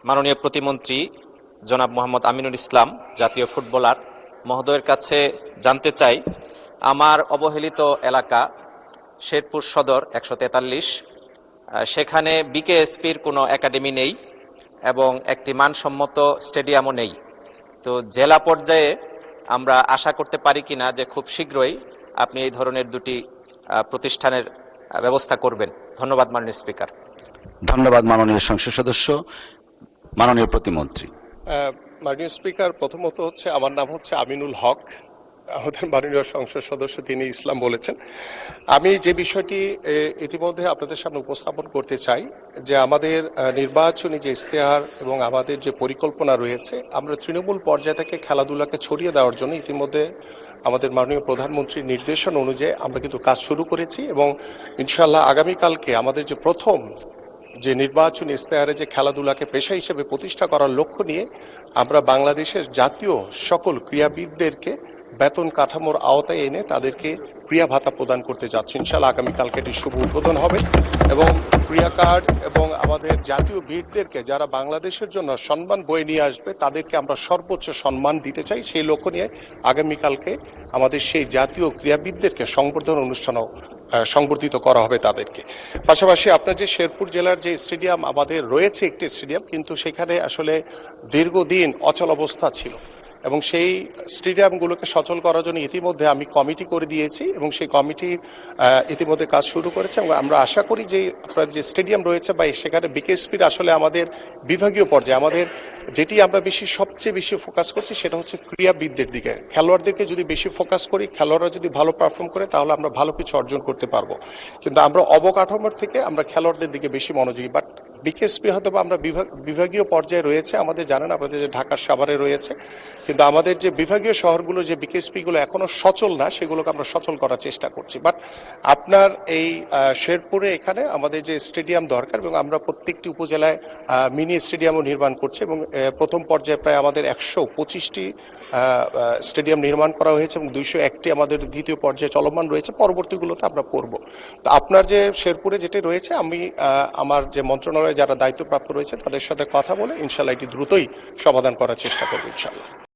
মাননীয় প্রতিমন্ত্রী জনাব মোহাম্মদ আমিনুল ইসলাম জাতীয় ফুটবলার মহোদয়ের কাছে জানতে চাই, আমার অবহেলিত এলাকা শেরপুর সদর 143, সেখানে বিকেএসপির কোনো একাডেমি নেই এবং একটি মানসম্মত স্টেডিয়ামও নেই। তো জেলা পর্যায়ে আমরা আশা করতে পারি কিনা যে খুব শীঘ্রই আপনি এই ধরনের দুটি প্রতিষ্ঠানের ব্যবস্থা করবেন। ধন্যবাদ মাননীয় স্পিকার। ধন্যবাদ মাননীয় সংসদ সদস্য। মাননীয় প্রতিমন্ত্রী। মাননীয় স্পিকার, প্রথমত আমার নাম আমিনুল হক। আমাদের মাননীয় সংসদ সদস্য তিনি ইসলাম বলেছেন। আমি যে বিষয়টি ইতিমধ্যে আপনাদের সামনে উপস্থাপন করতে চাই যে আমাদের নির্বাচনী যে ইশতেহার এবং আমাদের যে পরিকল্পনা রয়েছে, আমরা তৃণমূল পর্যায় থেকে খেলাধুলাকে ছড়িয়ে দেওয়ার জন্য ইতিমধ্যে আমাদের মাননীয় প্রধানমন্ত্রীর নির্দেশন অনুযায়ী আমরা কিন্তু কাজ শুরু করেছি এবং ইনশাআল্লাহ আগামীকালকে আমাদের যে প্রথম যে নির্বাচনী ইশতেহারে যে খেলাধুলাকে পেশা হিসেবে প্রতিষ্ঠা করার লক্ষ্য নিয়ে আমরা বাংলাদেশের জাতীয় সকল ক্রীড়াবিদদেরকে বেতন কাঠামোর আওতায় এনে তাদেরকে ক্রিয়া ভাতা প্রদান করতে যাচ্ছি। ইনশাআল্লাহ আগামীকালকে এটি শুভ উদ্বোধন হবে এবং ক্রিয়া কার্ড এবং আমাদের জাতীয় বীরদেরকে যারা বাংলাদেশের জন্য সম্মান বয়ে নিয়ে আসবে তাদেরকে আমরা সর্বোচ্চ সম্মান দিতে চাই। সেই লক্ষ্য নিয়ে আগামীকালকে আমাদের সেই জাতীয় ক্রীড়াবিদদেরকে সংবর্ধনা অনুষ্ঠানও সংবর্ধিত করা হবে তাদেরকে। পাশাপাশি আপনার যে শেরপুর জেলার যে স্টেডিয়াম আমাদের রয়েছে একটি স্টেডিয়াম, কিন্তু সেখানে আসলে দীর্ঘদিন অচল অবস্থা ছিল এবং সেই স্টেডিয়ামগুলোকে সচল করার জন্য ইতিমধ্যে আমি কমিটি করে দিয়েছি এবং সেই কমিটি ইতিমধ্যে কাজ শুরু করেছে এবং আমরা আশা করি যে আপনার যে স্টেডিয়াম রয়েছে বা সেখানে বিকেএসপির আসলে আমাদের বিভাগীয় পর্যায়ে আমাদের যেটি আমরা সবচেয়ে বেশি ফোকাস করছি সেটা হচ্ছে ক্রীড়াবিদদের দিকে। খেলোয়াড়দেরকে যদি বেশি ফোকাস করি, খেলোয়াড়রা যদি ভালো পারফর্ম করে তাহলে আমরা ভালো কিছু অর্জন করতে পারবো, কিন্তু আমরা অবকাঠামোর থেকে আমরা খেলোয়াড়দের দিকে বেশি মনোযোগী। বাট বিকেএসপি হয়তো আমরা বিভাগীয় পর্যায়ে রয়েছে, আমাদের জানেন আপনাদের যে ঢাকার সাভারে রয়েছে, কিন্তু আমাদের যে বিভাগীয় শহরগুলো যে বিকেএসপিগুলো এখনো সচল না সেগুলোকে আমরা সচল করার চেষ্টা করছি। বাট আপনার এই শেরপুরে এখানে আমাদের যে স্টেডিয়াম দরকার এবং আমরা প্রত্যেকটি উপজেলায় মিনি স্টেডিয়ামও নির্মাণ করছি এবং প্রথম পর্যায়ে প্রায় আমাদের 125টি স্টেডিয়াম নির্মাণ করা হয়েছে এবং 201টি আমাদের দ্বিতীয় পর্যায়ে চলমান রয়েছে। পরবর্তীগুলোতে আমরা করব। তো আপনার যে শেরপুরে যেটি রয়েছে, আমি আমার যে মন্ত্রণালয়ে যারা দায়িত্বপ্রাপ্ত রয়েছে তাদের সাথে কথা বলে ইনশাআল্লাহ এটি দ্রুতই সমাধান করার চেষ্টা করব ইনশাআল্লাহ।